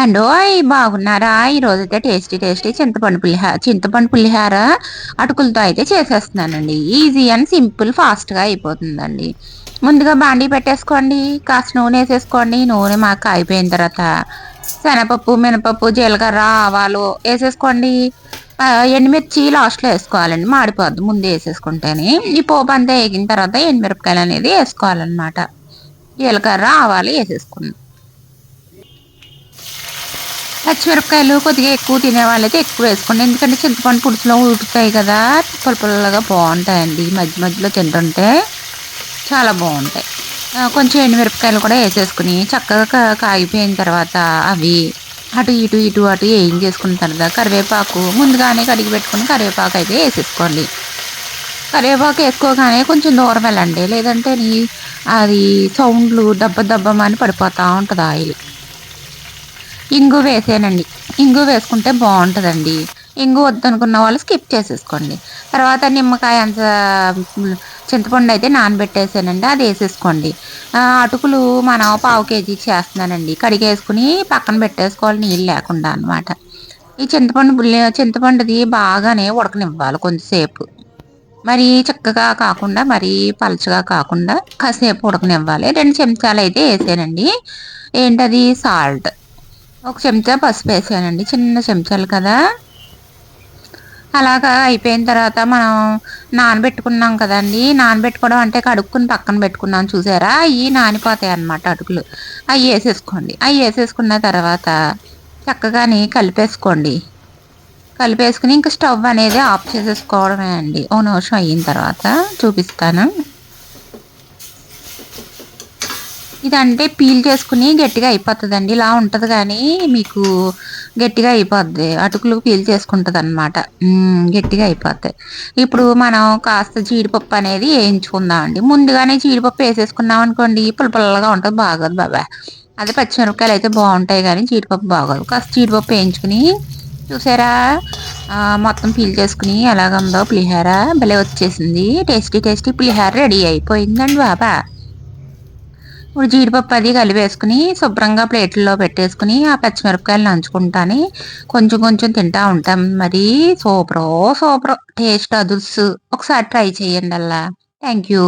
ఏండోయ్ బాగున్నారా? ఈరోజైతే tasty tasty చింతపండు పులిహార అటుకులతో అయితే చేసేస్తున్నానండి. ఈజీ అండ్ సింపుల్ ఫాస్ట్గా అయిపోతుందండి. ముందుగా బాండీ పెట్టేసుకోండి, కాస్త నూనె వేసేసుకోండి. నూనె మాకు కాగిపోయిన తర్వాత శనగపప్పు, మినపప్పు, జీలకర్ర, ఆవాలు వేసేసుకోండి. ఎండుమిర్చి లాస్ట్లో వేసుకోవాలండి, మాడిపోద్దు ముందు వేసేసుకుంటేనే. ఈ పోపు అంతా వేగిన తర్వాత ఎండుమిరపకాయలు అనేది వేసుకోవాలన్నమాట. జీలకర్ర, ఆవాలు వేసేసుకున్నాం. పచ్చిమిరపకాయలు కొద్దిగా ఎక్కువ తినే వాళ్ళైతే ఎక్కువ వేసుకోండి, ఎందుకంటే చింతపండు పులుసులో ఉడుకుతాయి కదా, పుల్లగా బాగుంటాయండి. మధ్య మధ్యలో తింటుంటే చాలా బాగుంటాయి. కొంచెం ఎండుమిరపకాయలు కూడా వేసేసుకుని చక్కగా కాగిపోయిన తర్వాత అవి అటు ఏం చేసుకున్న తర్వాత కరివేపాకు ముందుగానే కడిగి పెట్టుకుని కరివేపాకు అయితే వేసేసుకోండి. కరివేపాకు వేసుకోగానే కొంచెం దూరం వెళ్ళండి, లేదంటే అది సౌండ్లు దబ్బమని పడిపోతూ ఉంటుంది ఆయిల్. ఇంగు వేసానండి, ఇంగు వేసుకుంటే బాగుంటుందండి. ఇంగు వద్దనుకున్న వాళ్ళు స్కిప్ చేసేసుకోండి. తర్వాత నిమ్మకాయ అంత చింతపండు అయితే నానబెట్టేసానండి, అది వేసేసుకోండి. అటుకులు మనం పావు కేజీకి చేస్తున్నానండి, కడిగేసుకుని పక్కన పెట్టేసుకోవాలి నీళ్ళు లేకుండా అనమాట. ఈ చింతపండుది బాగానే ఉడకనివ్వాలి కొంచెంసేపు, మరీ చక్కగా కాకుండా మరీ పలచగా కాకుండా కాసేపు ఉడకనివ్వాలి. 2 చెంచాలు అయితే వేసానండి. ఏంటది సాల్ట్, 1 చెంచా పసుపు వేసానండి, చిన్న చెంచాలు కదా. అలాగా అయిపోయిన తర్వాత మనం నానబెట్టుకున్నాం కదండి, నానబెట్టుకోవడం అంటే కడుక్కుని పక్కన పెట్టుకున్నాం చూసారా, అవి నానిపోతాయి అన్నమాట అటుకులు. అవి వేసేసుకోండి. అవి వేసేసుకున్న తర్వాత చక్కగాని కలిపేసుకుని ఇంకా స్టవ్ అనేది ఆఫ్ చేసేసుకోవడమే అండి. 1 నిమిషం అయిన తర్వాత చూపిస్తాను. ఇదంటే పీల్ చేసుకుని గట్టిగా అయిపోతుందండి, ఇలా ఉంటుంది కానీ మీకు గట్టిగా అయిపోద్ది, అటుకులు పీల్ చేసుకుంటుంది అనమాట, గట్టిగా అయిపోతాయి. ఇప్పుడు మనం కాస్త జీడిపప్పు అనేది వేయించుకుందామండి. ముందుగానే జీడిపప్పు వేసేసుకున్నాం అనుకోండి, పుల్లగా ఉంటుంది, బాగోదు బాబా. అదే పచ్చిమిరపకాయలు అయితే బాగుంటాయి కానీ జీడిపప్పు బాగోదు. కాస్త జీడిపప్పు వేయించుకుని చూసారా, మొత్తం పీల్ చేసుకుని ఎలాగుందో పులిహార భలే వచ్చేసింది. టేస్టీ పులిహార రెడీ అయిపోయిందండి బాబా. ఇప్పుడు జీడిపప్పు అది కలిపేసుకుని శుభ్రంగా ప్లేట్లలో పెట్టేసుకుని ఆ పచ్చిమిరపకాయలు నంచుకుంటాని కొంచెం తింటా ఉంటాం. మరి సూపర్ టేస్ట్ అదుర్సు. ఒకసారి ట్రై చేయండి అలా. Thank you.